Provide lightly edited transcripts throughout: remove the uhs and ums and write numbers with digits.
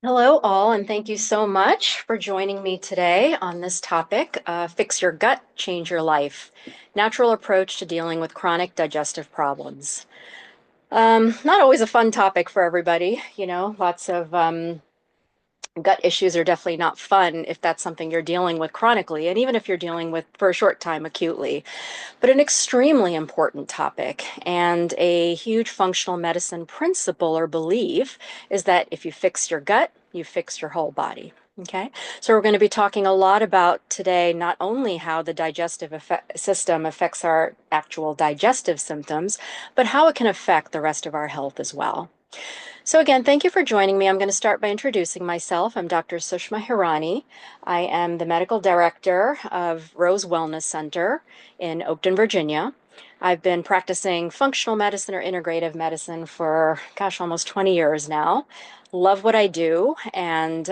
Hello, all, and thank you so much for joining me today on this topic, Fix Your Gut, Change Your Life, Natural Approach to Dealing with Chronic Digestive Problems. Not always a fun topic for everybody, lots of gut issues are definitely not fun if that's something you're dealing with chronically, and even if you're dealing with for a short time acutely. But an extremely important topic and a huge functional medicine principle or belief is that if you fix your gut, you fix your whole body. Okay, so we're going to be talking a lot about today not only how the system affects our actual digestive symptoms, but how it can affect the rest of our health as well. So again, thank you for joining me. I'm going to start by introducing myself. I'm Dr. Sushma Hirani. I am the medical director of Rose Wellness Center in Oakton, Virginia. I've been practicing functional medicine or integrative medicine for, gosh, almost 20 years now. Love what I do. And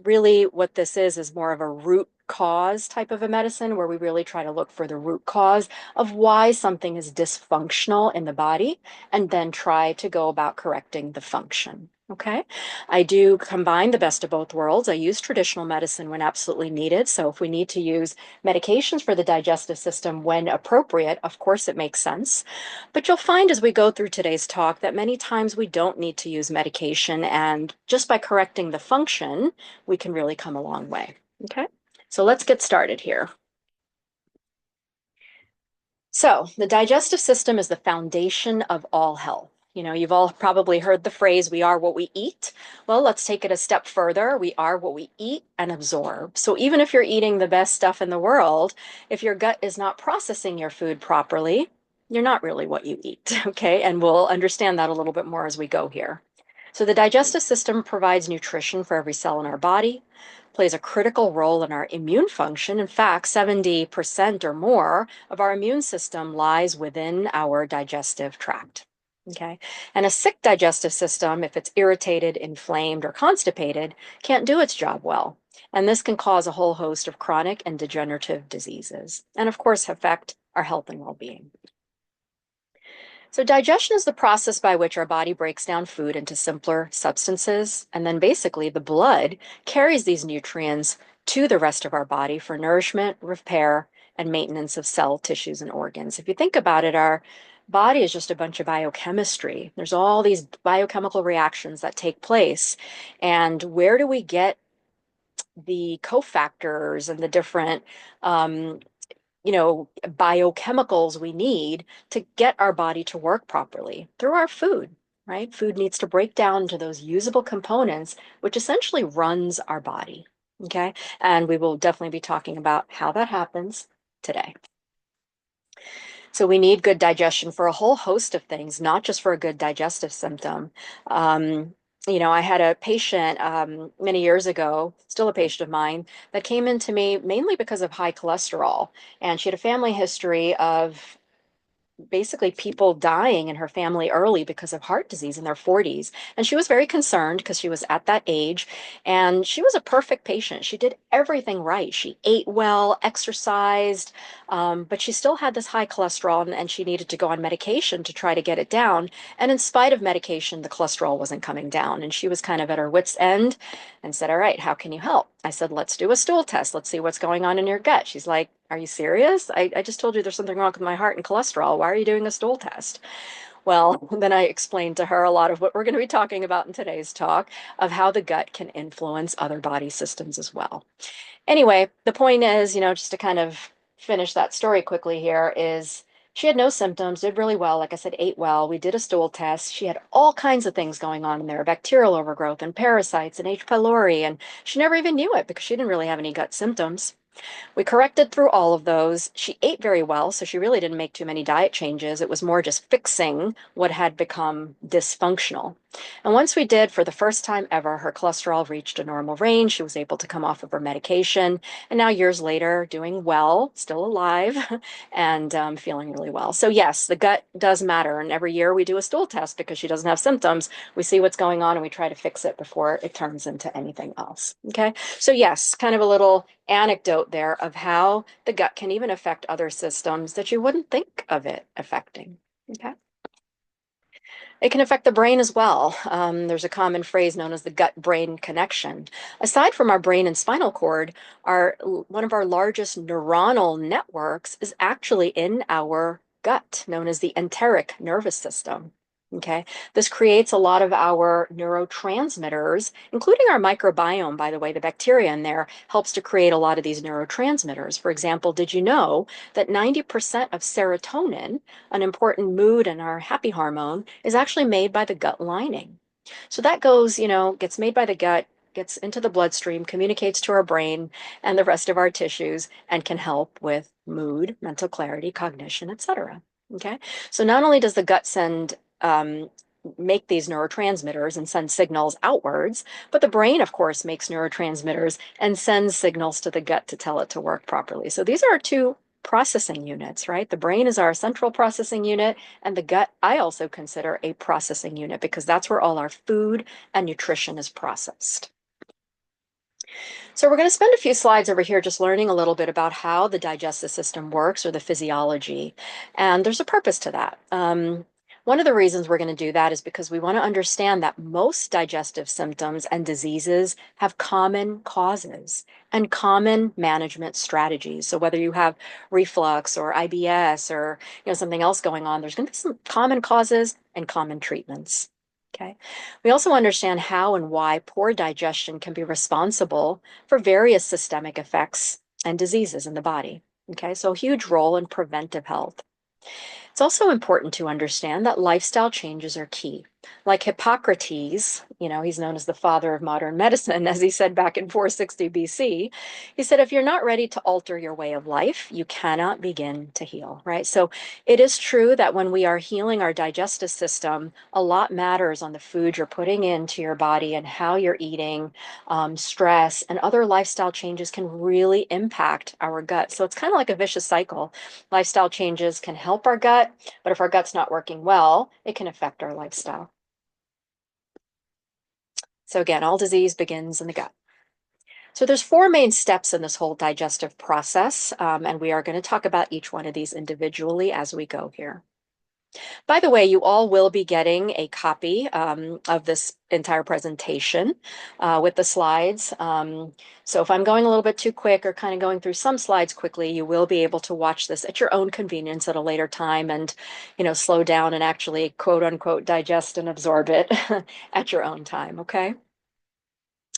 really what this is more of a root cause type of a medicine where we really try to look for the root cause of why something is dysfunctional in the body and then try to go about correcting the function. Okay. I do combine the best of both worlds. I use traditional medicine when absolutely needed. So if we need to use medications for the digestive system when appropriate, of course it makes sense. But you'll find as we go through today's talk that many times we don't need to use medication. And just by correcting the function, we can really come a long way. Okay. So let's get started here. So, the digestive system is the foundation of all health. You've all probably heard the phrase, we are what we eat. Well, let's take it a step further. We are what we eat and absorb. So, even if you're eating the best stuff in the world, if your gut is not processing your food properly, you're not really what you eat. Okay. And we'll understand that a little bit more as we go here. So, the digestive system provides nutrition for every cell in our body, plays a critical role in our immune function. In fact, 70% or more of our immune system lies within our digestive tract. Okay. And a sick digestive system, if it's irritated, inflamed, or constipated, can't do its job well. And this can cause a whole host of chronic and degenerative diseases, and of course, affect our health and well being. So, digestion is the process by which our body breaks down food into simpler substances, and then basically the blood carries these nutrients to the rest of our body for nourishment, repair, and maintenance of cell tissues and organs. If you think about it, our body is just a bunch of biochemistry. There's all these biochemical reactions that take place. And where do we get the cofactors and the different biochemicals we need to get our body to work properly through our food, right? Food needs to break down into those usable components, which essentially runs our body. Okay. And we will definitely be talking about how that happens today. So we need good digestion for a whole host of things, not just for a good digestive symptom. I had a patient many years ago, still a patient of mine, that came into me mainly because of high cholesterol. And she had a family history of basically people dying in her family early because of heart disease in their 40s. And she was very concerned because she was at that age and she was a perfect patient. She did everything right. She ate well, exercised, but she still had this high cholesterol and she needed to go on medication to try to get it down. And in spite of medication, the cholesterol wasn't coming down. And she was kind of at her wit's end and said, "All right, how can you help?" I said, "Let's do a stool test. Let's see what's going on in your gut." She's like, "Are you serious? I just told you there's something wrong with my heart and cholesterol. Why are you doing a stool test?" Well, then I explained to her a lot of what we're going to be talking about in today's talk of how the gut can influence other body systems as well. Anyway, the point is, just to kind of finish that story quickly here, is she had no symptoms, did really well. Like I said, ate well. We did a stool test. She had all kinds of things going on in there, bacterial overgrowth and parasites and H. pylori, and she never even knew it because she didn't really have any gut symptoms. We corrected through all of those. She ate very well, so she really didn't make too many diet changes. It was more just fixing what had become dysfunctional. And once we did, for the first time ever, her cholesterol reached a normal range. She was able to come off of her medication. And now, years later, doing well, still alive, and feeling really well. So, yes, the gut does matter. And every year we do a stool test because she doesn't have symptoms. We see what's going on and we try to fix it before it turns into anything else. Okay. So, yes, kind of a little anecdote there of how the gut can even affect other systems that you wouldn't think of it affecting. Okay. It can affect the brain as well. There's a common phrase known as the gut-brain connection. Aside from our brain and spinal cord, one of our largest neuronal networks is actually in our gut, known as the enteric nervous system. Okay, this creates a lot of our neurotransmitters, including our microbiome, by the way. The bacteria in there helps to create a lot of these neurotransmitters. For example, did you know that 90% of serotonin, an important mood and our happy hormone, is actually made by the gut lining? So that goes, gets made by the gut, gets into the bloodstream, communicates to our brain and the rest of our tissues, and can help with mood, mental clarity, cognition, etc. Okay, so not only does the gut um, make these neurotransmitters and send signals outwards, but the brain, of course, makes neurotransmitters and sends signals to the gut to tell it to work properly. So these are our two processing units, right? The brain is our central processing unit, and the gut I also consider a processing unit because that's where all our food and nutrition is processed. So we're going to spend a few slides over here just learning a little bit about how the digestive system works, or the physiology. And there's a purpose to that. One of the reasons we're going to do that is because we want to understand that most digestive symptoms and diseases have common causes and common management strategies. So whether you have reflux or IBS or something else going on, there's going to be some common causes and common treatments. Okay. We also understand how and why poor digestion can be responsible for various systemic effects and diseases in the body. Okay, so a huge role in preventive health. It's also important to understand that lifestyle changes are key. Like Hippocrates, he's known as the father of modern medicine, as he said back in 460 BC. He said, if you're not ready to alter your way of life, you cannot begin to heal, right? So it is true that when we are healing our digestive system, a lot matters on the food you're putting into your body and how you're eating. Stress and other lifestyle changes can really impact our gut. So it's kind of like a vicious cycle. Lifestyle changes can help our gut, but if our gut's not working well, it can affect our lifestyle. So again, all disease begins in the gut. So there's four main steps in this whole digestive process, and we are going to talk about each one of these individually as we go here. By the way, you all will be getting a copy of this entire presentation with the slides. So if I'm going a little bit too quick or kind of going through some slides quickly, you will be able to watch this at your own convenience at a later time and, slow down and actually quote unquote digest and absorb it at your own time, okay?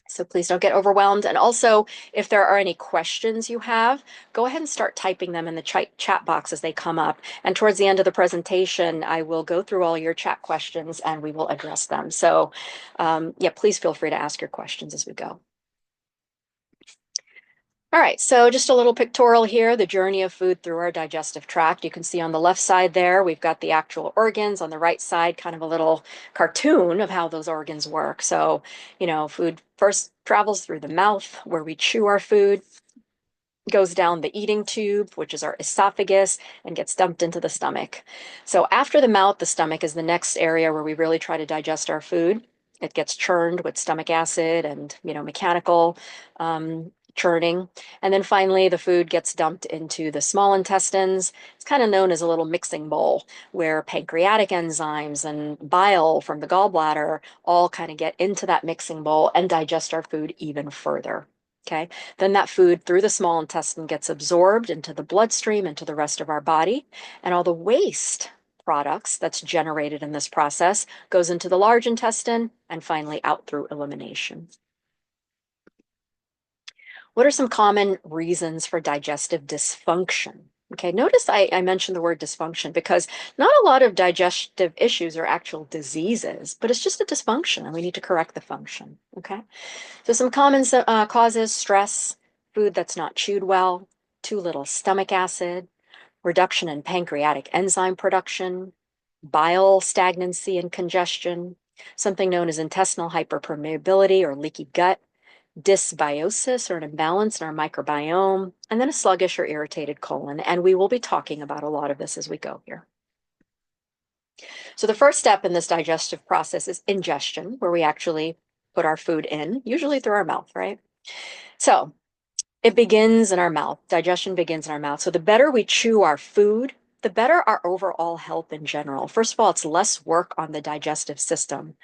So please don't get overwhelmed. And also, if there are any questions you have, go ahead and start typing them in the chat box as they come up. And towards the end of the presentation, I will go through all your chat questions and we will address them. So yeah, please feel free to ask your questions as we go. All right, so just a little pictorial here, the journey of food through our digestive tract. You can see on the left side there, we've got the actual organs. On the right side, kind of a little cartoon of how those organs work. So, food first travels through the mouth where we chew our food, goes down the eating tube, which is our esophagus, and gets dumped into the stomach. So after the mouth, the stomach is the next area where we really try to digest our food. It gets churned with stomach acid and, mechanical churning. And then finally, the food gets dumped into the small intestines. It's kind of known as a little mixing bowl where pancreatic enzymes and bile from the gallbladder all kind of get into that mixing bowl and digest our food even further. Okay, then that food through the small intestine gets absorbed into the bloodstream, into the rest of our body, and all the waste products that's generated in this process goes into the large intestine and finally out through elimination. What are some common reasons for digestive dysfunction? Okay, notice I mentioned the word dysfunction because not a lot of digestive issues are actual diseases, but it's just a dysfunction and we need to correct the function, okay? So some common causes: stress, food that's not chewed well, too little stomach acid, reduction in pancreatic enzyme production, bile stagnancy and congestion, something known as intestinal hyperpermeability or leaky gut, dysbiosis or an imbalance in our microbiome, and then a sluggish or irritated colon. And we will be talking about a lot of this as we go here. So the first step in this digestive process is ingestion, where we actually put our food in, usually through our mouth, right? So it begins in our mouth. Digestion begins in our mouth. So the better we chew our food, the better our overall health in general. First of all, it's less work on the digestive system.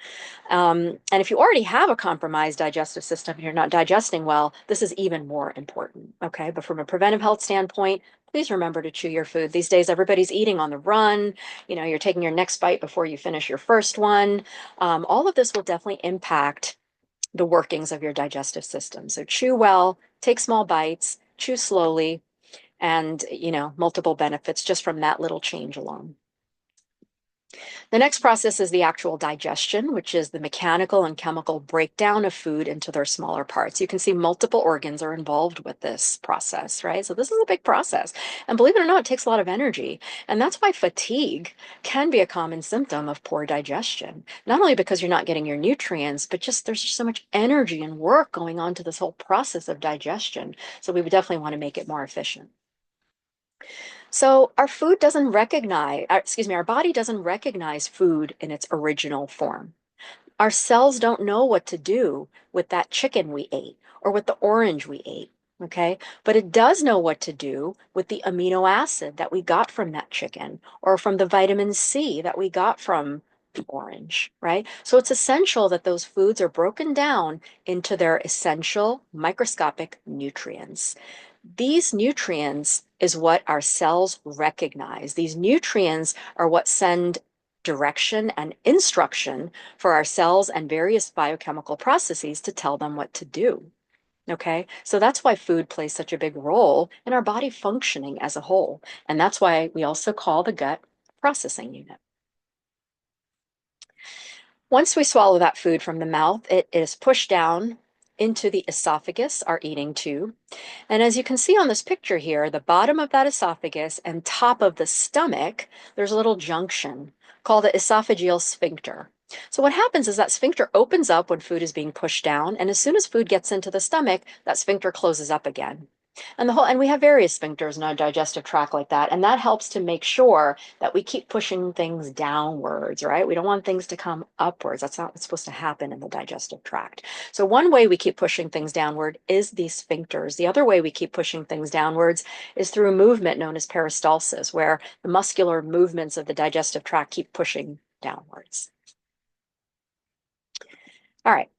And if you already have a compromised digestive system and you're not digesting well, this is even more important. Okay. But from a preventive health standpoint, please remember to chew your food. These days, everybody's eating on the run. You know, you're taking your next bite before you finish your first one. All of this will definitely impact the workings of your digestive system. So chew well, take small bites, chew slowly, and, multiple benefits just from that little change alone. The next process is the actual digestion, which is the mechanical and chemical breakdown of food into their smaller parts. You can see multiple organs are involved with this process, right? So this is a big process. And believe it or not, it takes a lot of energy. And that's why fatigue can be a common symptom of poor digestion. Not only because you're not getting your nutrients, but just there's just so much energy and work going on to this whole process of digestion. So we would definitely want to make it more efficient. So our food doesn't recognize, our body doesn't recognize food in its original form. Our cells don't know what to do with that chicken we ate or with the orange we ate, okay? But it does know what to do with the amino acid that we got from that chicken or from the vitamin C that we got from the orange, right? So it's essential that those foods are broken down into their essential microscopic nutrients. These nutrients is what our cells recognize. These nutrients are what send direction and instruction for our cells and various biochemical processes to tell them what to do. Okay, so that's why food plays such a big role in our body functioning as a whole. And that's why we also call the gut processing unit. Once we swallow that food from the mouth, it is pushed down into the esophagus, our eating tube. And as you can see on this picture here, the bottom of that esophagus and top of the stomach, there's a little junction called the esophageal sphincter. So what happens is that sphincter opens up when food is being pushed down, and as soon as food gets into the stomach, that sphincter closes up again. And we have various sphincters in our digestive tract like that, and that helps to make sure that we keep pushing things downwards, right? We don't want things to come upwards. That's not what's supposed to happen in the digestive tract. So one way we keep pushing things downward is these sphincters. The other way we keep pushing things downwards is through a movement known as peristalsis, where the muscular movements of the digestive tract keep pushing downwards. All right.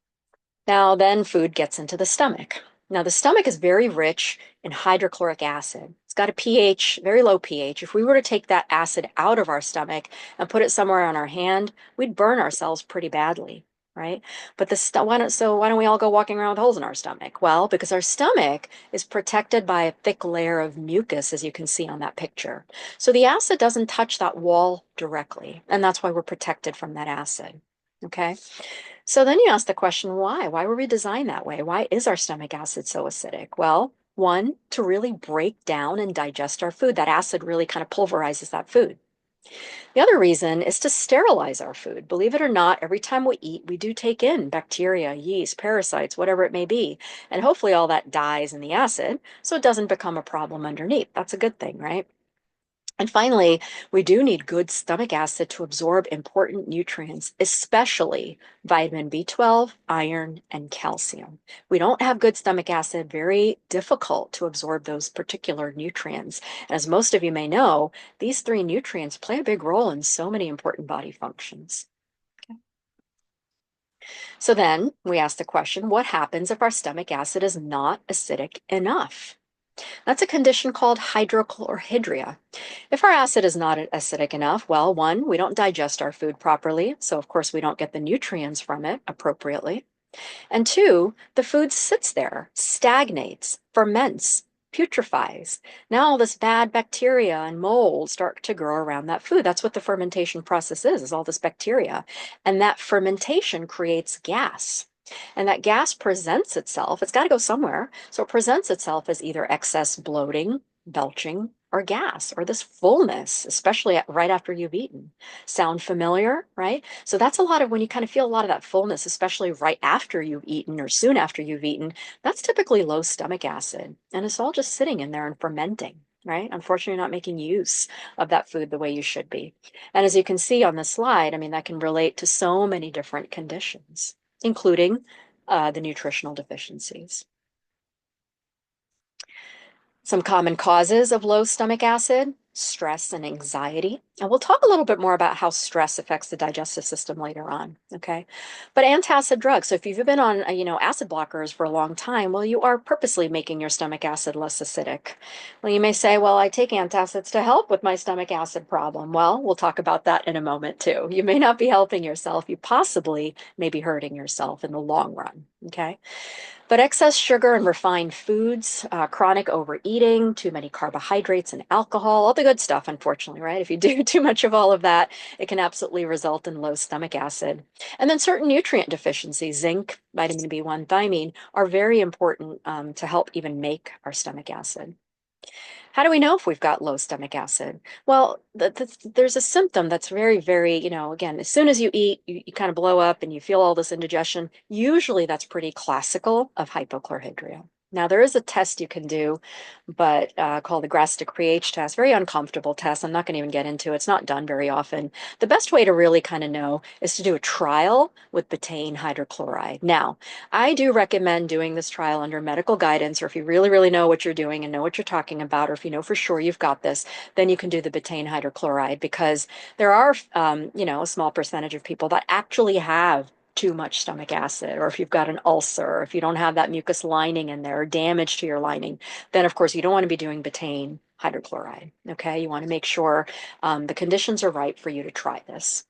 Now then food gets into the stomach. Now the stomach is very rich in hydrochloric acid. It's got a pH, very low pH. If we were to take that acid out of our stomach and put it somewhere on our hand, we'd burn ourselves pretty badly, right? But why don't we all go walking around with holes in our stomach? Well, because our stomach is protected by a thick layer of mucus, as you can see on that picture. So the acid doesn't touch that wall directly, and that's why we're protected from that acid. Okay. So then you ask the question, why? Why were we designed that way? Why is our stomach acid so acidic? Well, one, to really break down and digest our food. That acid really kind of pulverizes that food. The other reason is to sterilize our food. Believe it or not, every time we eat, we do take in bacteria, yeast, parasites, whatever it may be. And hopefully all that dies in the acid, so it doesn't become a problem underneath. That's a good thing, right? And finally, we do need good stomach acid to absorb important nutrients, especially vitamin B12, iron, and calcium. We don't have good stomach acid, very difficult to absorb those particular nutrients. As most of you may know, these three nutrients play a big role in so many important body functions. Okay. So then we ask the question, what happens if our stomach acid is not acidic enough? That's a condition called hydrochlorhydria. If our acid is not acidic enough, well, one, we don't digest our food properly, so of course we don't get the nutrients from it appropriately. And two, the food sits there, stagnates, ferments, putrefies. Now all this bad bacteria and mold start to grow around that food. That's what the fermentation process is all this bacteria. And that fermentation creates gas. And that gas presents itself, it's got to go somewhere. So it presents itself as either excess bloating, belching, or gas, or this fullness, especially right after you've eaten. Sound familiar, right? So that's a lot of when you kind of feel a lot of that fullness, especially right after you've eaten or soon after you've eaten, that's typically low stomach acid. And it's all just sitting in there and fermenting, right? Unfortunately, you're not making use of that food the way you should be. And as you can see on the slide, I mean, that can relate to so many different conditions, including the nutritional deficiencies. Some common causes of low stomach acid. stress and anxiety. And we'll talk a little bit more about how stress affects the digestive system later on, okay? But antacid drugs. So if you've been on, acid blockers for a long time, well, you are purposely making your stomach acid less acidic. Well, you may say, well, I take antacids to help with my stomach acid problem. Well, we'll talk about that in a moment too. You may not be helping yourself. You possibly may be hurting yourself in the long run, okay? But excess sugar and refined foods, chronic overeating, too many carbohydrates and alcohol, all the good stuff, unfortunately, right? If you do too much of all of that, it can absolutely result in low stomach acid. And then certain nutrient deficiencies, zinc, vitamin B1, thiamine, are very important to help even make our stomach acid. How do we know if we've got low stomach acid? Well, there's a symptom that's very, very, again, as soon as you eat, you kind of blow up and you feel all this indigestion. Usually that's pretty classical of hypochlorhydria. Now, there is a test you can do, but called the gastric pH test. Very uncomfortable test. I'm not going to even get into it. It's not done very often. The best way to really kind of know is to do a trial with betaine hydrochloride. Now, I do recommend doing this trial under medical guidance, or if you really, really know what you're doing and know what you're talking about, or if you know for sure you've got this, then you can do the betaine hydrochloride, because there are, a small percentage of people that actually have too much stomach acid, or if you've got an ulcer, or if you don't have that mucus lining in there, or damage to your lining, then of course you don't want to be doing betaine hydrochloride. Okay, you want to make sure the conditions are right for you to try this.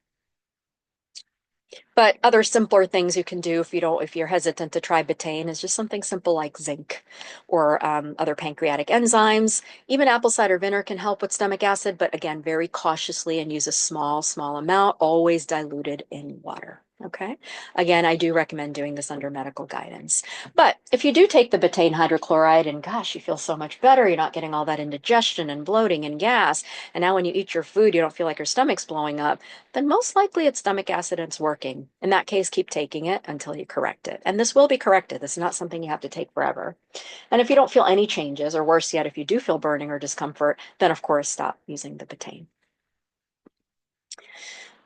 But other simpler things you can do if you're hesitant to try betaine is just something simple like zinc or other pancreatic enzymes. Even apple cider vinegar can help with stomach acid, but again, very cautiously and use a small, small amount, always diluted in water. Okay. Again, I do recommend doing this under medical guidance. But if you do take the betaine hydrochloride and gosh, you feel so much better, you're not getting all that indigestion and bloating and gas, and now when you eat your food, you don't feel like your stomach's blowing up, then most likely it's stomach acid and it's working. In that case, keep taking it until you correct it. And this will be corrected. This is not something you have to take forever. And if you don't feel any changes, or worse yet, if you do feel burning or discomfort, then of course stop using the betaine.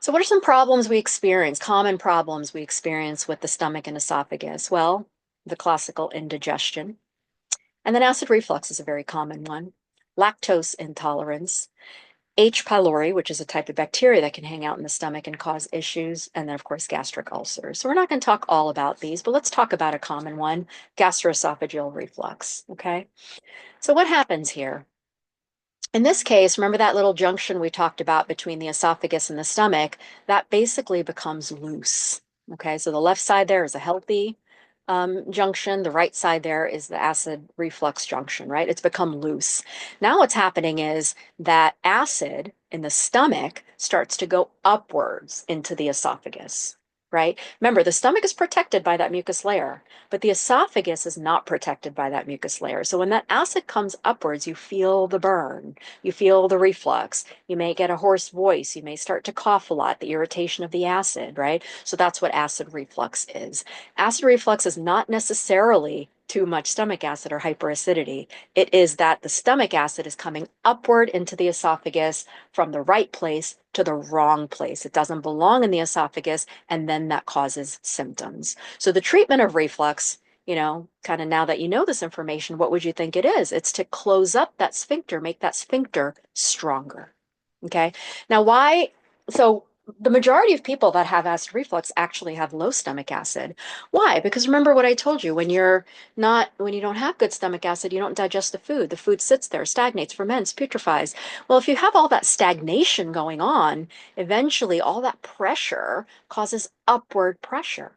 So what are some problems we experience, common problems we experience with the stomach and esophagus? Well, the classical indigestion. And then acid reflux is a very common one. Lactose intolerance, H. pylori, which is a type of bacteria that can hang out in the stomach and cause issues, and then, of course, gastric ulcers. So we're not going to talk all about these, but let's talk about a common one, gastroesophageal reflux, okay? So what happens here? In this case, remember that little junction we talked about between the esophagus and the stomach? That basically becomes loose, okay? So the left side there is a healthy junction. The right side there is the acid reflux junction, right? It's become loose. Now what's happening is that acid in the stomach starts to go upwards into the esophagus, right? Remember, the stomach is protected by that mucus layer, but the esophagus is not protected by that mucus layer. So when that acid comes upwards, you feel the burn, you feel the reflux, you may get a hoarse voice, you may start to cough a lot, the irritation of the acid, right? So that's what acid reflux is. Acid reflux is not necessarily too much stomach acid or hyperacidity. It is that the stomach acid is coming upward into the esophagus from the right place to the wrong place. It doesn't belong in the esophagus, and then that causes symptoms. So the treatment of reflux, kind of now that you know this information, what would you think it is? It's to close up that sphincter, make that sphincter stronger. Okay. Now, why? So the majority of people that have acid reflux actually have low stomach acid. Why? Because remember what I told you, when you don't have good stomach acid, you don't digest the food. The food sits there, stagnates, ferments, putrefies. Well, if you have all that stagnation going on, eventually all that pressure causes upward pressure.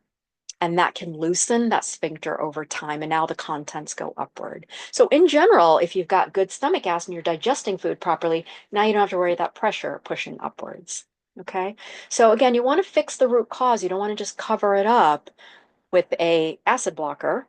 And that can loosen that sphincter over time. And now the contents go upward. So in general, if you've got good stomach acid and you're digesting food properly, now you don't have to worry about pressure pushing upwards. Okay. So again, you want to fix the root cause. You don't want to just cover it up with a acid blocker,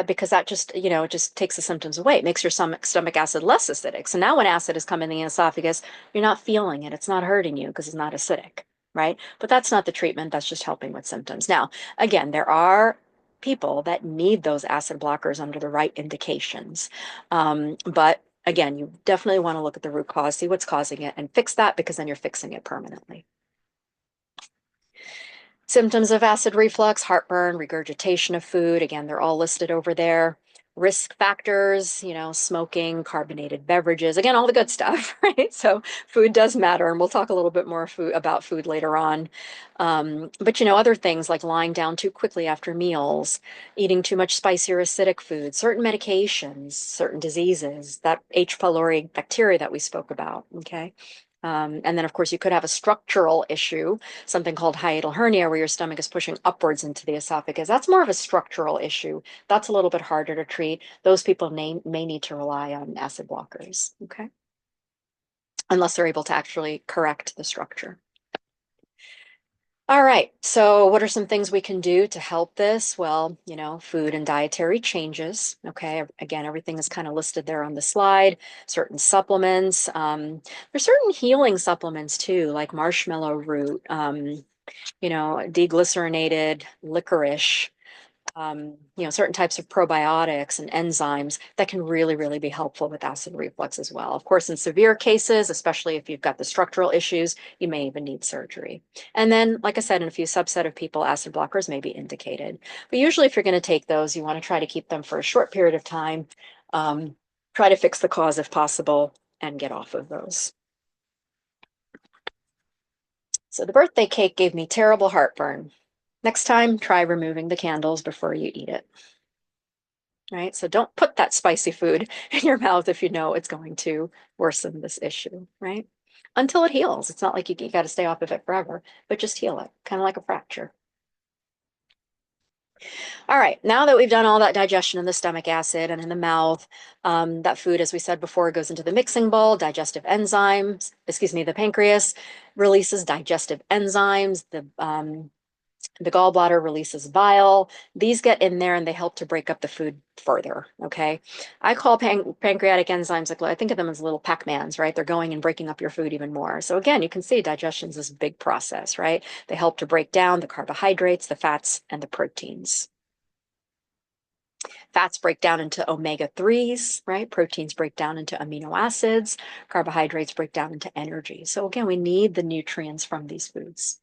because that just, it just takes the symptoms away. It makes your stomach acid less acidic. So now when acid is coming in the esophagus, you're not feeling it. It's not hurting you because it's not acidic, right? But that's not the treatment. That's just helping with symptoms. Now, again, there are people that need those acid blockers under the right indications. But again, you definitely want to look at the root cause, see what's causing it, and fix that, because then you're fixing it permanently. Symptoms of acid reflux: heartburn, regurgitation of food. Again, they're all listed over there. Risk factors, smoking, carbonated beverages, again, all the good stuff, right? So food does matter, and we'll talk a little bit more about food later on. But other things like lying down too quickly after meals, eating too much spicy or acidic food, certain medications, certain diseases, that H. pylori bacteria that we spoke about, okay? And then, of course, you could have a structural issue, something called hiatal hernia, where your stomach is pushing upwards into the esophagus. That's more of a structural issue. That's a little bit harder to treat. Those people may need to rely on acid blockers, okay? Unless they're able to actually correct the structure. All right, so what are some things we can do to help this? Well, food and dietary changes. Okay, again, everything is kind of listed there on the slide. Certain supplements. There's certain healing supplements too, like marshmallow root, deglycerinated licorice, certain types of probiotics and enzymes that can really, really be helpful with acid reflux as well. Of course, in severe cases, especially if you've got the structural issues, you may even need surgery. And then, like I said, in a few subset of people, acid blockers may be indicated. But usually if you're going to take those, you want to try to keep them for a short period of time, try to fix the cause if possible, and get off of those. So the birthday cake gave me terrible heartburn. Next time, try removing the candles before you eat it. Right? So don't put that spicy food in your mouth if you know it's going to worsen this issue, right? Until it heals. It's not like you got to stay off of it forever, but just heal it, kind of like a fracture. All right, now that we've done all that digestion in the stomach acid and in the mouth, that food, as we said before, goes into the mixing bowl, digestive enzymes, excuse me, the pancreas releases digestive enzymes, the gallbladder releases bile. These get in there and they help to break up the food further. Okay. I call pancreatic enzymes, like I think of them as little Pac-Mans, right? They're going and breaking up your food even more. So again, you can see digestion is this big process, right? They help to break down the carbohydrates, the fats, and the proteins. Fats break down into omega-3s, right? Proteins break down into amino acids. Carbohydrates break down into energy. So again, we need the nutrients from these foods.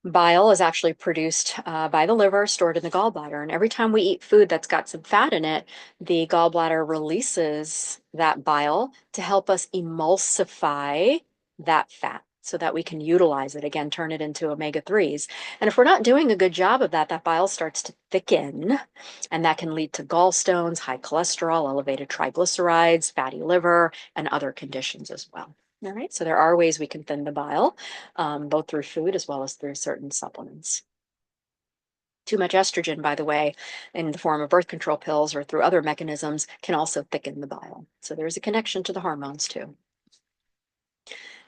Bile is actually produced by the liver, stored in the gallbladder. And every time we eat food that's got some fat in it, the gallbladder releases that bile to help us emulsify that fat so that we can utilize it again, turn it into omega-3s. And if we're not doing a good job of that, that bile starts to thicken, and that can lead to gallstones, high cholesterol, elevated triglycerides, fatty liver, and other conditions as well. All right, so there are ways we can thin the bile, both through food as well as through certain supplements. Too much estrogen, by the way, in the form of birth control pills or through other mechanisms, can also thicken the bile. So there's a connection to the hormones too.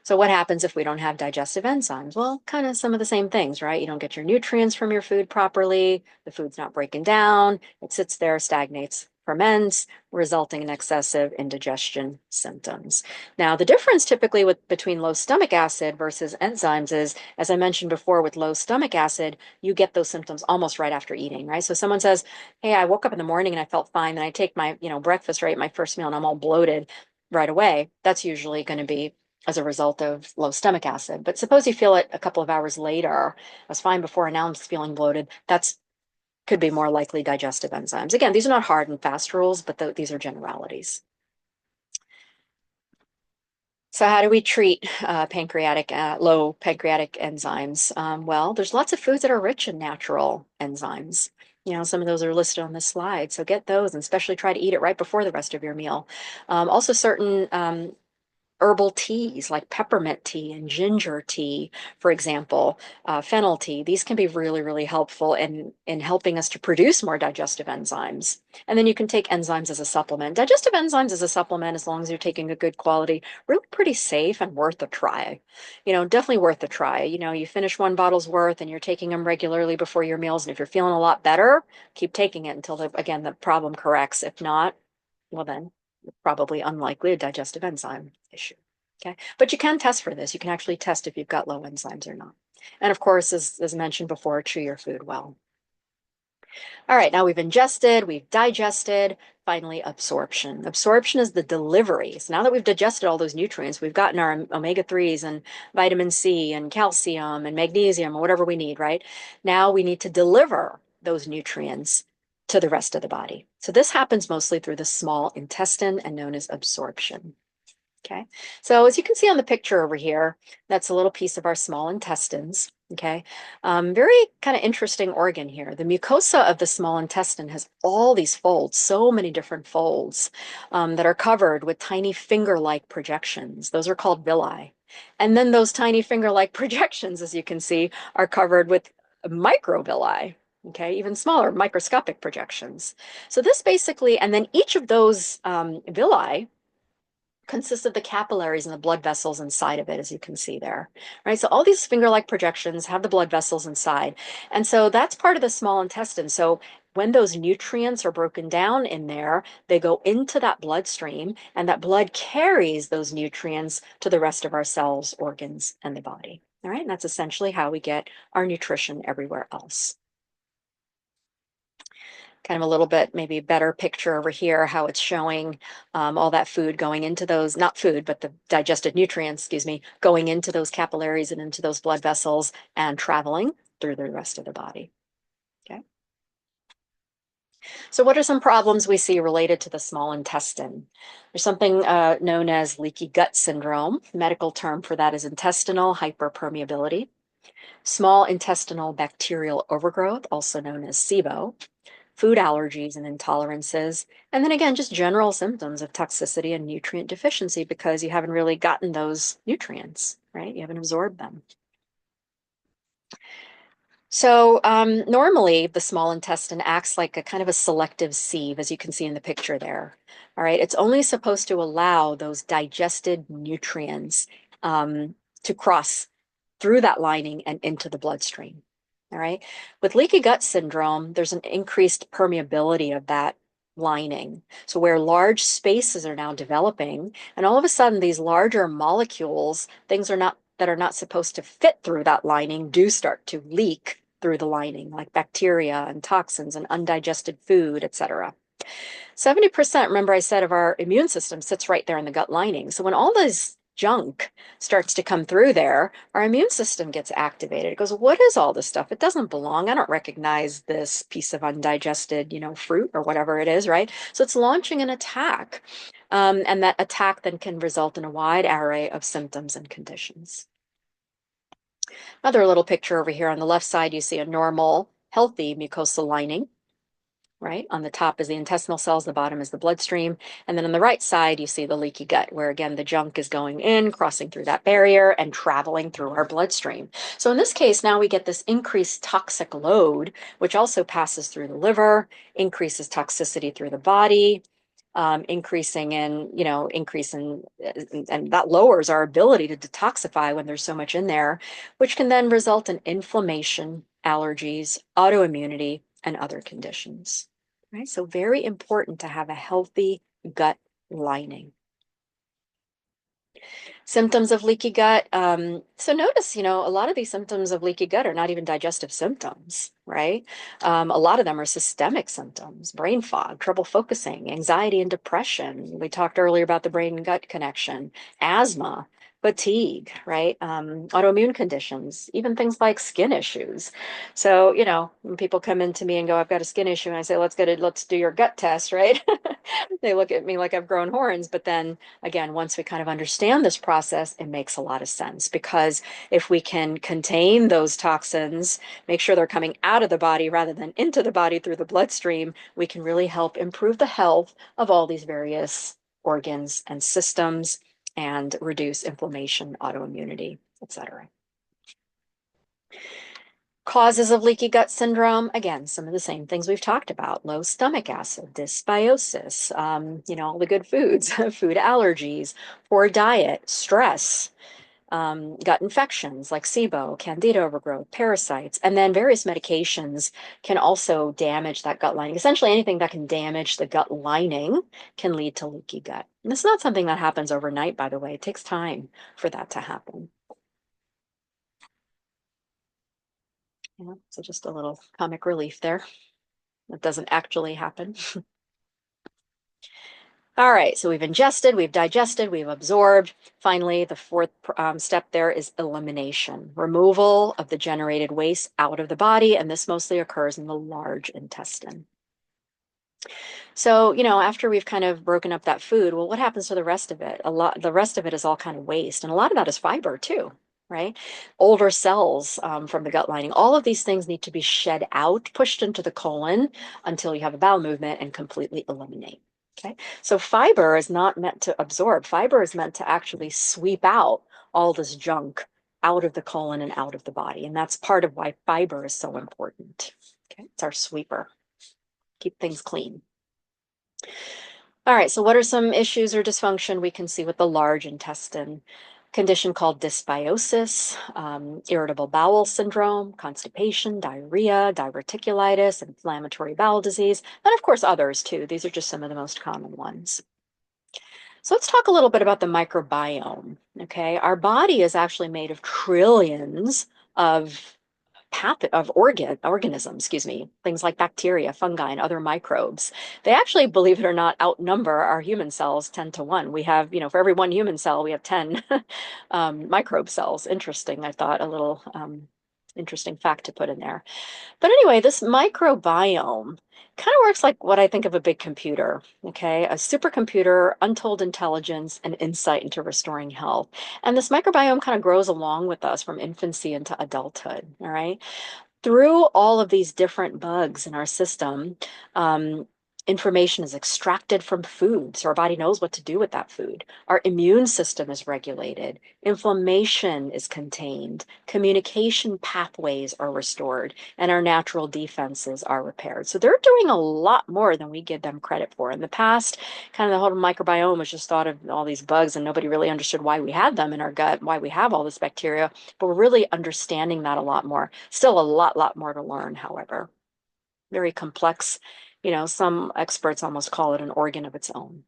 So what happens if we don't have digestive enzymes? Well, kind of some of the same things, right? You don't get your nutrients from your food properly. The food's not breaking down. It sits there, stagnates, ferments, resulting in excessive indigestion symptoms. Now, the difference typically between low stomach acid versus enzymes is, as I mentioned before, with low stomach acid, you get those symptoms almost right after eating, right? So someone says, hey, I woke up in the morning and I felt fine. Then I take my, breakfast, right, my first meal, and I'm all bloated right away. That's usually going to be as a result of low stomach acid. But suppose you feel it a couple of hours later. I was fine before and now I'm feeling bloated. That's could be more likely digestive enzymes. Again, these are not hard and fast rules, but these are generalities. So how do we treat low pancreatic enzymes? Well, there's lots of foods that are rich in natural enzymes. Some of those are listed on this slide. So get those and especially try to eat it right before the rest of your meal. Also certain herbal teas like peppermint tea and ginger tea, for example, fennel tea. These can be really, really helpful in helping us to produce more digestive enzymes. And then you can take enzymes as a supplement. Digestive enzymes as a supplement, as long as you're taking a good quality, really pretty safe and worth a try. Definitely worth a try. You finish one bottle's worth and you're taking them regularly before your meals. And if you're feeling a lot better, keep taking it until, again, the problem corrects. If not, well then, probably unlikely a digestive enzyme issue. Okay, but you can test for this. You can actually test if you've got low enzymes or not. And of course, as mentioned before, chew your food well. All right, now we've ingested, we've digested, finally absorption. Absorption is the delivery. So now that we've digested all those nutrients, we've gotten our omega-3s and vitamin C and calcium and magnesium or whatever we need, right? Now we need to deliver those nutrients to the rest of the body. So this happens mostly through the small intestine and known as absorption. Okay, so as you can see on the picture over here, that's a little piece of our small intestines. Okay, very kind of interesting organ here. The mucosa of the small intestine has all these folds, so many different folds that are covered with tiny finger-like projections. Those are called villi. And then those tiny finger-like projections, as you can see, are covered with microvilli. Okay, even smaller microscopic projections. So this basically, and then each of those villi consists of the capillaries and the blood vessels inside of it, as you can see there, right? So all these finger-like projections have the blood vessels inside. And so that's part of the small intestine. So when those nutrients are broken down in there, they go into that bloodstream, and that blood carries those nutrients to the rest of our cells, organs, and the body. All right, and that's essentially how we get our nutrition everywhere else. Kind of a little bit maybe better picture over here, how it's showing all that food going into those, not food, but the digested nutrients, excuse me, going into those capillaries and into those blood vessels and traveling through the rest of the body. Okay. So what are some problems we see related to the small intestine? There's something known as leaky gut syndrome. Medical term for that is intestinal hyperpermeability. Small intestinal bacterial overgrowth, also known as SIBO. Food allergies and intolerances, and then again, just general symptoms of toxicity and nutrient deficiency because you haven't really gotten those nutrients, right? You haven't absorbed them. So normally the small intestine acts like a kind of a selective sieve, as you can see in the picture there. All right, it's only supposed to allow those digested nutrients to cross through that lining and into the bloodstream. All right. With leaky gut syndrome, there's an increased permeability of that lining. So where large spaces are now developing, and all of a sudden these larger molecules, things are not that are not supposed to fit through that lining, do start to leak through the lining, like bacteria and toxins and undigested food, etc. 70%, remember I said, of our immune system sits right there in the gut lining. So when all this junk starts to come through there, our immune system gets activated. It goes, what is all this stuff? It doesn't belong. I don't recognize this piece of undigested, fruit or whatever it is, right? So it's launching an attack. And that attack then can result in a wide array of symptoms and conditions. Another little picture over here on the left side, you see a normal, healthy mucosal lining. Right? On the top is the intestinal cells, the bottom is the bloodstream. And then on the right side, you see the leaky gut, where again, the junk is going in, crossing through that barrier and traveling through our bloodstream. So in this case, now we get this increased toxic load, which also passes through the liver, increases toxicity through the body, increasing in, and that lowers our ability to detoxify when there's so much in there, which can then result in inflammation, allergies, autoimmunity, and other conditions. Right? So very important to have a healthy gut lining. Symptoms of leaky gut. So notice, a lot of these symptoms of leaky gut are not even digestive symptoms, right? A lot of them are systemic symptoms, brain fog, trouble focusing, anxiety and depression. We talked earlier about the brain and gut connection, asthma, fatigue, right? Autoimmune conditions, even things like skin issues. So, when people come into me and go, I've got a skin issue, and I say, let's do your gut test, right? They look at me like I've grown horns, but then again, once we kind of understand this process, it makes a lot of sense because if we can contain those toxins, make sure they're coming out of the body rather than into the body through the bloodstream, we can really help improve the health of all these various organs and systems and reduce inflammation, autoimmunity, etc. Causes of leaky gut syndrome, again, some of the same things we've talked about: low stomach acid, dysbiosis, all the good foods, food allergies, poor diet, stress, gut infections like SIBO, candida overgrowth, parasites, and then various medications can also damage that gut lining. Essentially, anything that can damage the gut lining can lead to leaky gut. And it's not something that happens overnight, by the way. It takes time for that to happen. So just a little comic relief there. That doesn't actually happen. All right, so we've ingested, we've digested, we've absorbed. Finally, the fourth step there is elimination, removal of the generated waste out of the body, and this mostly occurs in the large intestine. So, after we've kind of broken up that food, well, what happens to the rest of it? The rest of it is all kind of waste. And a lot of that is fiber too, right? Older cells from the gut lining. All of these things need to be shed out, pushed into the colon until you have a bowel movement and completely eliminate. Okay. So fiber is not meant to absorb. Fiber is meant to actually sweep out all this junk out of the colon and out of the body. And that's part of why fiber is so important. Okay. It's our sweeper. Keep things clean. All right, so what are some issues or dysfunction we can see with the large intestine? Condition called dysbiosis, irritable bowel syndrome, constipation, diarrhea, diverticulitis, inflammatory bowel disease, and of course others too. These are just some of the most common ones. So let's talk a little bit about the microbiome. Okay, our body is actually made of trillions of organisms, excuse me, things like bacteria, fungi, and other microbes. They actually, believe it or not, outnumber our human cells 10 to 1. We have, for every one human cell, we have 10 microbe cells. Interesting, I thought, a little interesting fact to put in there. But anyway, this microbiome kind of works like what I think of a big computer, okay? A supercomputer, untold intelligence, and insight into restoring health. And this microbiome kind of grows along with us from infancy into adulthood, all right? Through all of these different bugs in our system, information is extracted from food, so our body knows what to do with that food. Our immune system is regulated, inflammation is contained, communication pathways are restored, and our natural defenses are repaired. So they're doing a lot more than we give them credit for. In the past, kind of the whole microbiome was just thought of all these bugs, and nobody really understood why we had them in our gut, why we have all this bacteria, but we're really understanding that a lot more. Still a lot more to learn, however. Very complex. Some experts almost call it an organ of its own.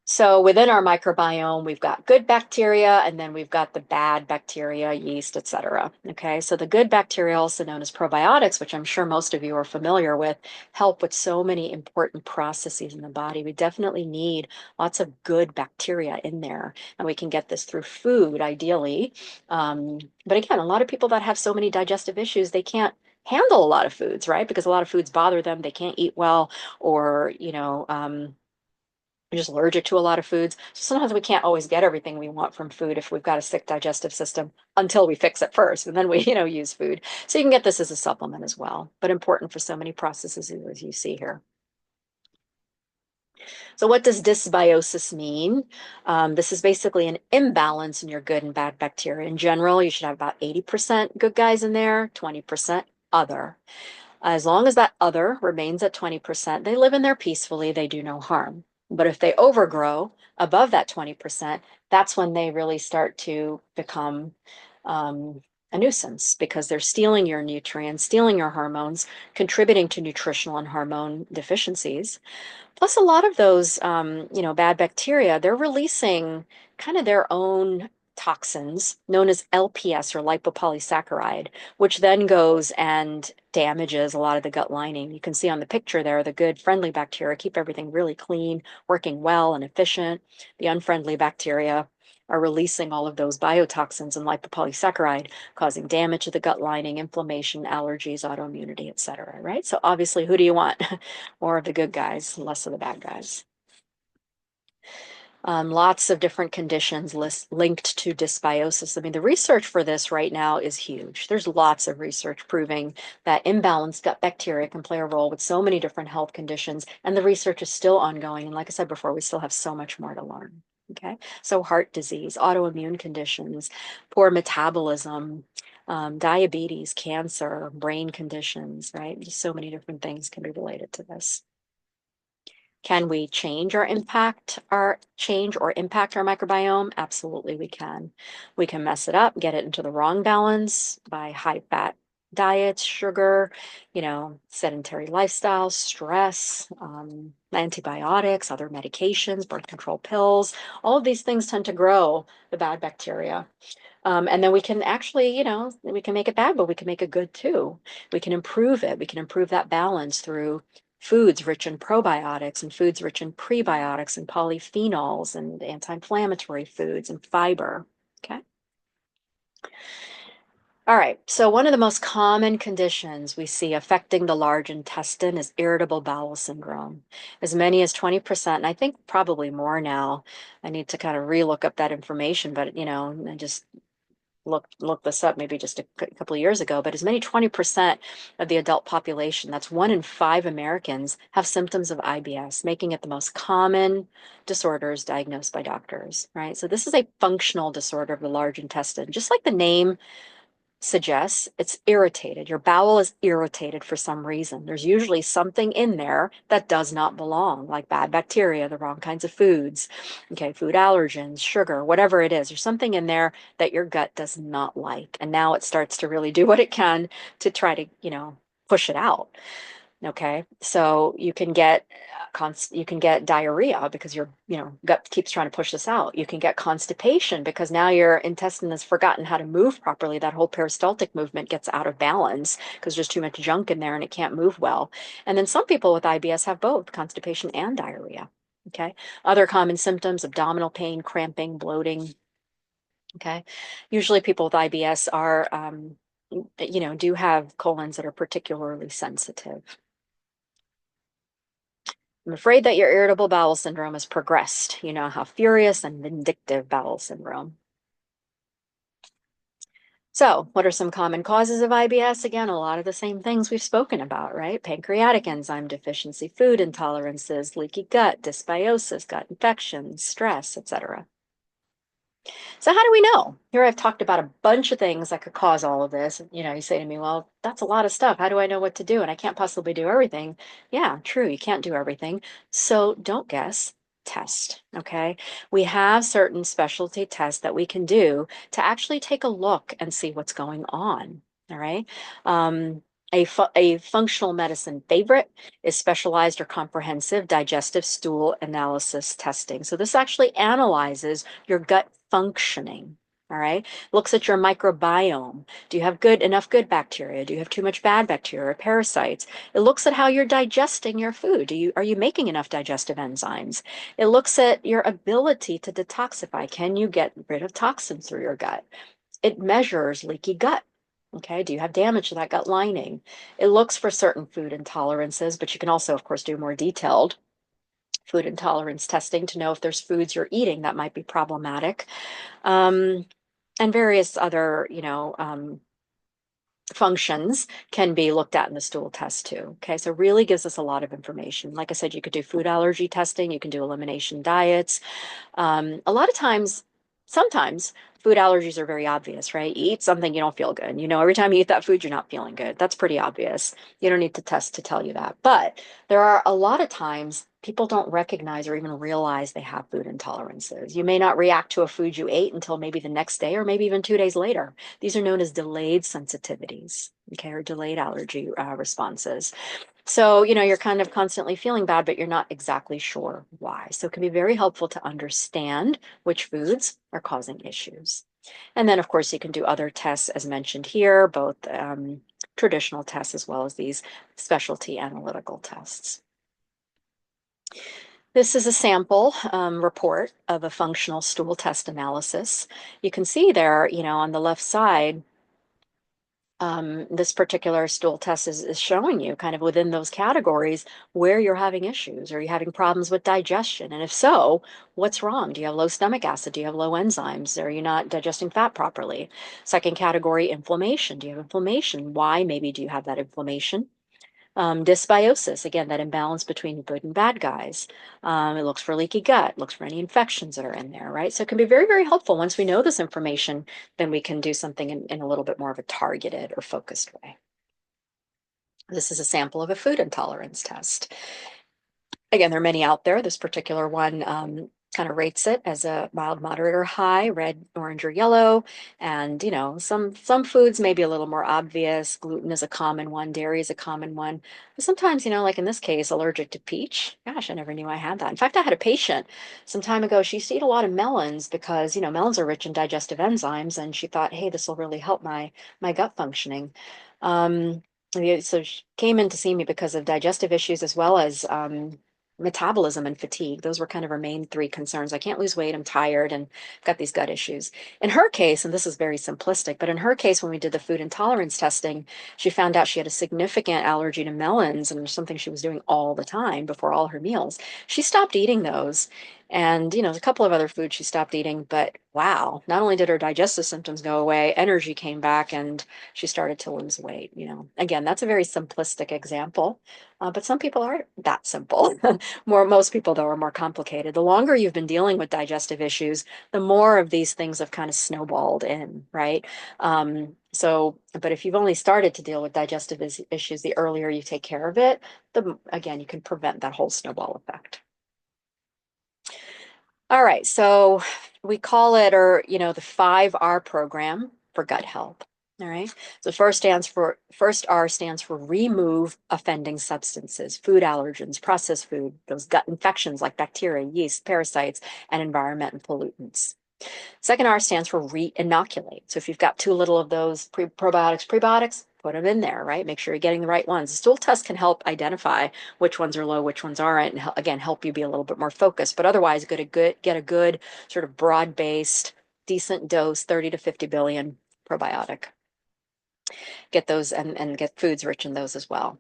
So within our microbiome, we've got good bacteria, and then we've got the bad bacteria, yeast, etc. Okay, so the good bacteria, also known as probiotics, which I'm sure most of you are familiar with, help with so many important processes in the body. We definitely need lots of good bacteria in there, and we can get this through food, ideally. But again, a lot of people that have so many digestive issues, they can't handle a lot of foods, right? Because a lot of foods bother them. They can't eat well, or we're just allergic to a lot of foods. So sometimes we can't always get everything we want from food if we've got a sick digestive system until we fix it first, and then we, use food. So you can get this as a supplement as well, but important for so many processes as you see here. So what does dysbiosis mean? This is basically an imbalance in your good and bad bacteria. In general, you should have about 80% good guys in there, 20% other. As long as that other remains at 20%, they live in there peacefully, they do no harm. But if they overgrow above that 20%, that's when they really start to become a nuisance, because they're stealing your nutrients, stealing your hormones, contributing to nutritional and hormone deficiencies. Plus, a lot of those, bad bacteria, they're releasing kind of their own toxins known as LPS, or lipopolysaccharide, which then goes and damages a lot of the gut lining. You can see on the picture there, the good friendly bacteria keep everything really clean, working well and efficient. The unfriendly bacteria are releasing all of those biotoxins and lipopolysaccharide, causing damage to the gut lining, inflammation, allergies, autoimmunity, etc. Right? So obviously, who do you want? More of the good guys, less of the bad guys. Lots of different conditions linked to dysbiosis. I mean, the research for this right now is huge. There's lots of research proving that imbalanced gut bacteria can play a role with so many different health conditions, and the research is still ongoing. And like I said before, we still have so much more to learn. Okay, so heart disease, autoimmune conditions, poor metabolism, diabetes, cancer, brain conditions, right? Just so many different things can be related to this. Can we change or impact our microbiome? Absolutely, we can. We can mess it up, get it into the wrong balance by high fat diets, sugar, sedentary lifestyle, stress, antibiotics, other medications, birth control pills. All of these things tend to grow the bad bacteria. And then we can actually, we can make it bad, but we can make it good too. We can improve it. We can improve that balance through foods rich in probiotics and foods rich in prebiotics and polyphenols and anti-inflammatory foods and fiber. Okay. All right, so one of the most common conditions we see affecting the large intestine is irritable bowel syndrome. As many as 20%, and I think probably more now. I need to kind of relook up that information, but I just looked this up maybe just a couple of years ago, but as many 20% of the adult population, that's 1 in 5 Americans, have symptoms of IBS, making it the most common disorders diagnosed by doctors, right? So this is a functional disorder of the large intestine. Just like the name suggests, it's irritated. Your bowel is irritated for some reason. There's usually something in there that does not belong, like bad bacteria, the wrong kinds of foods, okay, food allergens, sugar, whatever it is. There's something in there that your gut does not like. And now it starts to really do what it can to try to, push it out. Okay, so you can get diarrhea because your gut keeps trying to push this out. You can get constipation because now your intestine has forgotten how to move properly. That whole peristaltic movement gets out of balance because there's too much junk in there and it can't move well. And then some people with IBS have both constipation and diarrhea. Okay, other common symptoms: abdominal pain, cramping, bloating. Okay, usually people with IBS are do have colons that are particularly sensitive. I'm afraid that your irritable bowel syndrome has progressed. You now have furious and vindictive bowel syndrome. So, what are some common causes of IBS? Again, a lot of the same things we've spoken about, right? Pancreatic enzyme deficiency, food intolerances, leaky gut, dysbiosis, gut infections, stress, etc. So how do we know? Here I've talked about a bunch of things that could cause all of this. You say to me, well, that's a lot of stuff. How do I know what to do? And I can't possibly do everything. Yeah, true. You can't do everything. So don't guess, test. Okay. We have certain specialty tests that we can do to actually take a look and see what's going on. All right. Um, a functional medicine favorite is specialized or comprehensive digestive stool analysis testing. So this actually analyzes your gut functioning. All right. Looks at your microbiome. Do you have enough good bacteria? Do you have too much bad bacteria or parasites? It looks at how you're digesting your food. Are you making enough digestive enzymes? It looks at your ability to detoxify. Can you get rid of toxins through your gut? It measures leaky gut. Okay, do you have damage to that gut lining? It looks for certain food intolerances, but you can also, of course, do more detailed food intolerance testing to know if there's foods you're eating that might be problematic, um, and various other, functions can be looked at in the stool test too. Okay, so really gives us a lot of information. Like I said, you could do food allergy testing, you can do elimination diets. A lot of times, sometimes food allergies are very obvious, right? You eat something, you don't feel good. Every time you eat that food, you're not feeling good. That's pretty obvious. You don't need to test to tell you that. But there are a lot of times people don't recognize or even realize they have food intolerances. You may not react to a food you ate until maybe the next day or maybe even 2 days later. These are known as delayed sensitivities, okay, or delayed allergy responses. So, you're kind of constantly feeling bad, but you're not exactly sure why. So it can be very helpful to understand which foods are causing issues. And then, of course, you can do other tests as mentioned here, both traditional tests as well as these specialty analytical tests. This is a sample report of a functional stool test analysis. You can see there, on the left side, this particular stool test is showing you kind of within those categories where you're having issues. Are you having problems with digestion? And if so, what's wrong? Do you have low stomach acid? Do you have low enzymes? Are you not digesting fat properly? Second category, inflammation. Do you have inflammation? Why maybe do you have that inflammation? Dysbiosis, again, that imbalance between good and bad guys. It looks for leaky gut, looks for any infections that are in there, right? So it can be very, very helpful. Once we know this information, then we can do something in a little bit more of a targeted or focused way. This is a sample of a food intolerance test. Again, there are many out there. This particular one kind of rates it as a mild, moderate, or high, red, orange, or yellow. And some foods may be a little more obvious. Gluten is a common one. Dairy is a common one. But sometimes, like in this case, allergic to peach. Gosh, I never knew I had that. In fact, I had a patient some time ago. She used to eat a lot of melons because melons are rich in digestive enzymes, and she thought, hey, this will really help my gut functioning. So she came in to see me because of digestive issues as well as metabolism and fatigue. Those were kind of her main three concerns. I can't lose weight, I'm tired, and got these gut issues. In her case, and this is very simplistic, but in her case, when we did the food intolerance testing, she found out she had a significant allergy to melons, and something she was doing all the time before all her meals. She stopped eating those. And, a couple of other foods she stopped eating, but wow, not only did her digestive symptoms go away, energy came back and she started to lose weight. Again, that's a very simplistic example, but some people aren't that simple. Most people, though, are more complicated. The longer you've been dealing with digestive issues, the more of these things have kind of snowballed in, right? But if you've only started to deal with digestive issues, the earlier you take care of it, again, you can prevent that whole snowball effect. All right, so we call it, the 5R program for gut health. All right. So first R stands for remove offending substances, food allergens, processed food, those gut infections like bacteria, yeast, parasites, and environmental pollutants. Second R stands for re-inoculate. So if you've got too little of those probiotics, prebiotics, put them in there, right? Make sure you're getting the right ones. The stool test can help identify which ones are low, which ones aren't, and again, help you be a little bit more focused. But otherwise, get a good sort of broad-based, decent dose, 30 to 50 billion probiotic. Get those and get foods rich in those as well.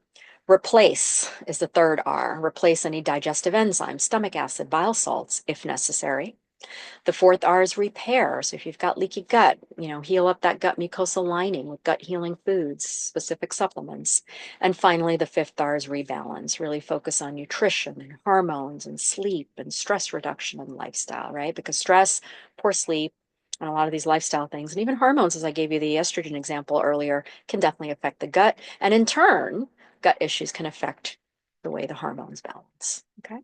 Replace is the third R. Replace any digestive enzymes, stomach acid, bile salts, if necessary. The fourth R is repair. So if you've got leaky gut, heal up that gut mucosal lining with gut healing foods, specific supplements. And finally, the fifth R is rebalance. Really focus on nutrition and hormones and sleep and stress reduction and lifestyle, right? Because stress, poor sleep, and a lot of these lifestyle things, and even hormones, as I gave you the estrogen example earlier, can definitely affect the gut. And in turn, gut issues can affect the way the hormones balance. Okay.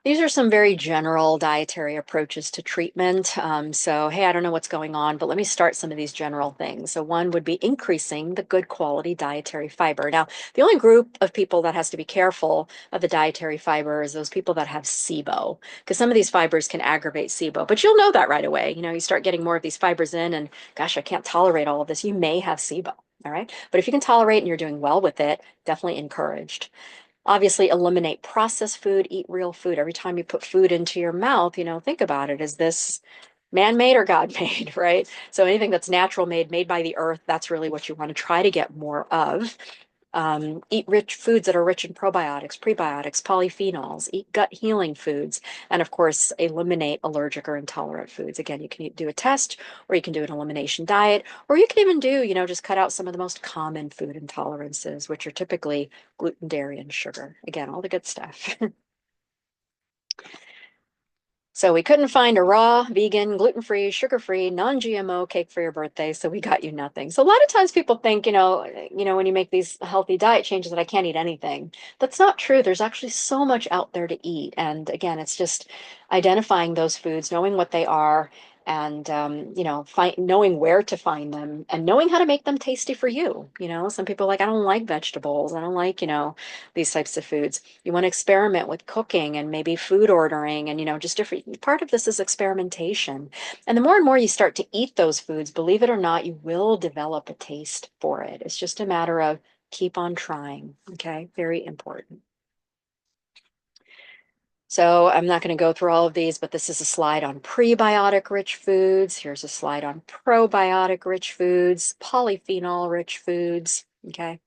These are some very general dietary approaches to treatment. Hey, I don't know what's going on, but let me start some of these general things. So one would be increasing the good quality dietary fiber. Now, the only group of people that has to be careful of the dietary fiber is those people that have SIBO, because some of these fibers can aggravate SIBO, but you'll know that right away. You start getting more of these fibers in and gosh, I can't tolerate all of this. You may have SIBO. All right. But if you can tolerate and you're doing well with it, definitely encouraged. Obviously, eliminate processed food, eat real food. Every time you put food into your mouth, think about it. Is this man-made or God-made, right? So anything that's natural made by the earth, that's really what you want to try to get more of. Eat rich foods that are rich in probiotics, prebiotics, polyphenols, eat gut healing foods, and of course, eliminate allergic or intolerant foods. Again, you can do a test or you can do an elimination diet, or you can even do, just cut out some of the most common food intolerances, which are typically gluten, dairy, and sugar. Again, all the good stuff. So we couldn't find a raw, vegan, gluten-free, sugar-free, non-GMO cake for your birthday, so we got you nothing. So a lot of times people think, when you make these healthy diet changes that I can't eat anything. That's not true. There's actually so much out there to eat. And again, it's just identifying those foods, knowing what they are, and knowing where to find them and knowing how to make them tasty for you. Some people are like, I don't like vegetables. I don't like, these types of foods. You want to experiment with cooking and maybe food ordering and, just different. Part of this is experimentation. And the more and more you start to eat those foods, believe it or not, you will develop a taste for it. It's just a matter of keep on trying. Okay. Very important. So I'm not going to go through all of these, but this is a slide on prebiotic-rich foods. Here's a slide on probiotic-rich foods, polyphenol-rich foods, okay?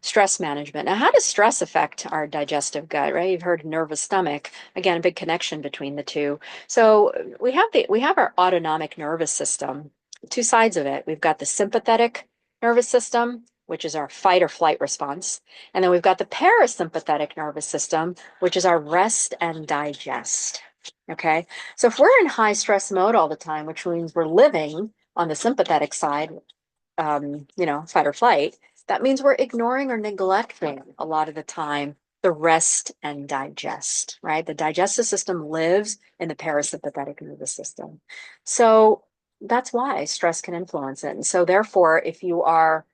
Stress management. Now, how does stress affect our digestive gut, right? You've heard nervous stomach. Again, a big connection between the two. So we have our autonomic nervous system, two sides of it. We've got the sympathetic nervous system, which is our fight or flight response. And then we've got the parasympathetic nervous system, which is our rest and digest. Okay. So if we're in high stress mode all the time, which means we're living on the sympathetic side, fight or flight, that means we're ignoring or neglecting a lot of the time the rest and digest, right? The digestive system lives in the parasympathetic nervous system. So that's why stress can influence it. And so therefore, if you are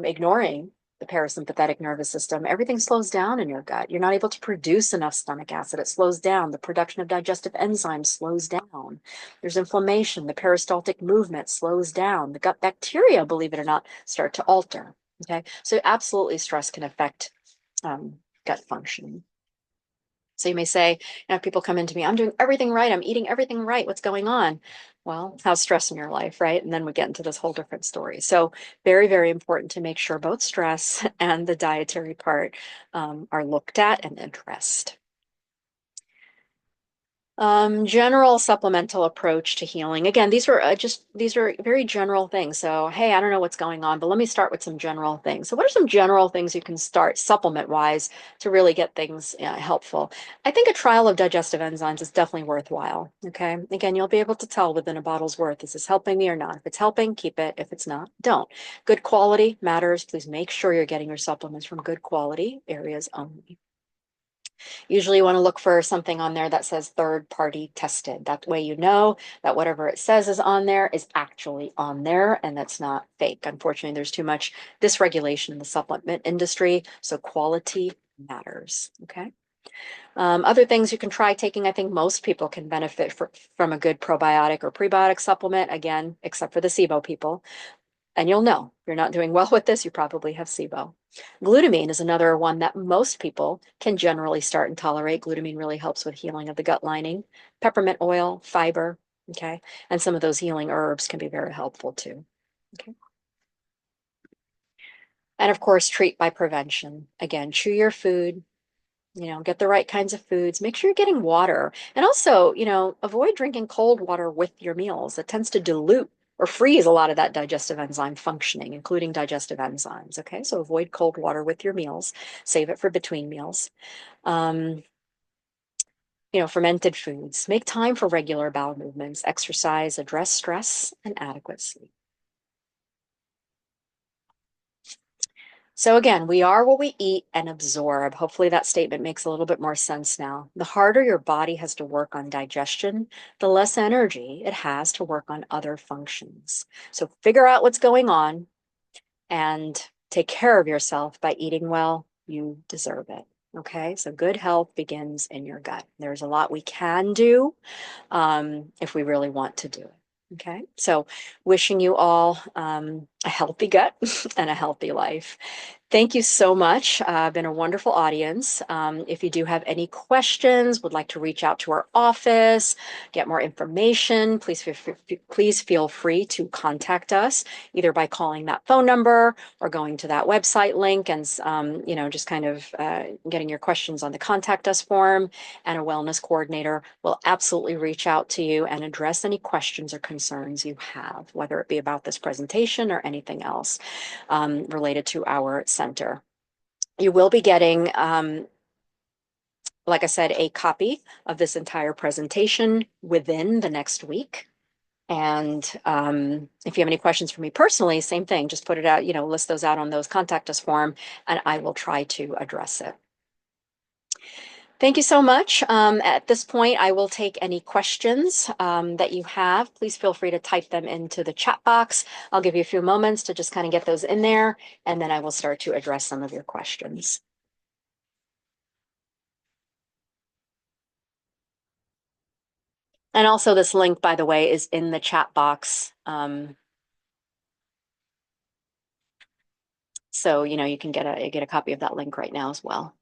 ignoring the parasympathetic nervous system, everything slows down in your gut. You're not able to produce enough stomach acid. It slows down. The production of digestive enzymes slows down. There's inflammation. The peristaltic movement slows down. The gut bacteria, believe it or not, start to alter. Okay, so absolutely stress can affect gut functioning. So you may say, people come into me, I'm doing everything right. I'm eating everything right. What's going on? Well, how's stress in your life, right? And then we get into this whole different story. So very, very important to make sure both stress and the dietary part are looked at and addressed. General supplemental approach to healing. Again, these are very general things. So, hey, I don't know what's going on, but let me start with some general things. So, what are some general things you can start supplement wise to really get things helpful? I think a trial of digestive enzymes is definitely worthwhile. Okay. Again, you'll be able to tell within a bottle's worth, is this helping me or not? If it's helping, keep it. If it's not, don't. Good quality matters. Please make sure you're getting your supplements from good quality areas only. Usually you want to look for something on there that says third party tested. That way you know that whatever it says is on there is actually on there and that's not fake. Unfortunately, there's too much dysregulation in the supplement industry, so quality matters. Okay. Other things you can try taking, I think most people can benefit from a good probiotic or prebiotic supplement, again, except for the SIBO people. And you'll know if you're not doing well with this, you probably have SIBO. Glutamine is another one that most people can generally start and tolerate. Glutamine really helps with healing of the gut lining. Peppermint oil, fiber, okay? And some of those healing herbs can be very helpful too. Okay. And of course, treat by prevention. Again, chew your food, get the right kinds of foods. Make sure you're getting water. And also, avoid drinking cold water with your meals. It tends to dilute or freeze a lot of that digestive enzyme functioning, including digestive enzymes. Okay, so avoid cold water with your meals. Save it for between meals. Um, Fermented foods. Make time for regular bowel movements, exercise, address stress, and adequate sleep. So again, we are what we eat and absorb. Hopefully that statement makes a little bit more sense now. The harder your body has to work on digestion, the less energy it has to work on other functions. So figure out what's going on and take care of yourself by eating well. You deserve it. Okay, so good health begins in your gut. There's a lot we can do if we really want to do it. Okay, so wishing you all a healthy gut and a healthy life. Thank you so much. Been a wonderful audience. If you do have any questions, would like to reach out to our office, get more information, please feel free to contact us either by calling that phone number or going to that website link and just kind of getting your questions on the contact us form. And a wellness coordinator will absolutely reach out to you and address any questions or concerns you have, whether it be about this presentation or anything else related to our center. You will be getting, like I said, a copy of this entire presentation within the next week. And if you have any questions for me personally, same thing, just put it out, list those out on those contact us form, and I will try to address it. Thank you so much. At this point, I will take any questions that you have. Please feel free to type them into the chat box. I'll give you a few moments to just kind of get those in there, and then I will start to address some of your questions. And also this link, by the way, is in the chat box. So, you can get a copy of that link right now as well.